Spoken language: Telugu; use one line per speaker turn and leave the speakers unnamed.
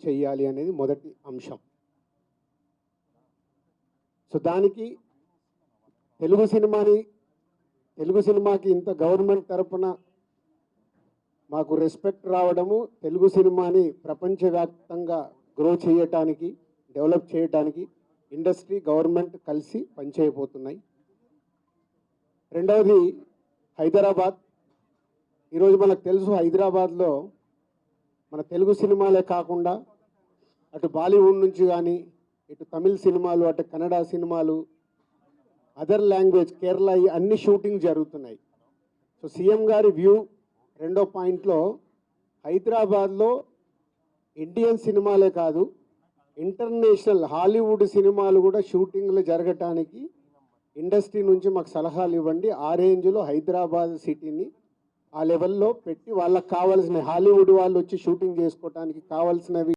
చేయాలి అనేది మొదటి అంశం. సో దానికి తెలుగు సినిమాకి ఇంత గవర్నమెంట్ తరపున మాకు రెస్పెక్ట్ రావడము, తెలుగు సినిమాని ప్రపంచవ్యాప్తంగా గ్రో చేయటానికి, డెవలప్ చేయటానికి ఇండస్ట్రీ గవర్నమెంట్ కలిసి పనిచేయబోతున్నాయి. రెండవది హైదరాబాద్. ఈరోజు మనకు తెలుసు, హైదరాబాద్లో మన తెలుగు సినిమాలే కాకుండా అటు బాలీవుడ్ నుంచి కానీ, ఇటు తమిళ్ సినిమాలు, అటు కన్నడ సినిమాలు, అదర్ లాంగ్వేజ్, కేరళ, అన్ని షూటింగ్ జరుగుతున్నాయి. సో సీఎం గారి వ్యూ రెండో పాయింట్లో హైదరాబాద్లో ఇండియన్ సినిమాలే కాదు, ఇంటర్నేషనల్ హాలీవుడ్ సినిమాలు కూడా షూటింగ్లు జరగటానికి ఇండస్ట్రీ నుంచి మాకు సలహాలు ఇవ్వండి. ఆ రేంజ్లో హైదరాబాద్ సిటీని ఆ లెవెల్లో పెట్టి వాళ్ళకి కావాల్సిన హాలీవుడ్ వాళ్ళు వచ్చి షూటింగ్ చేసుకోవడానికి కావాల్సినవి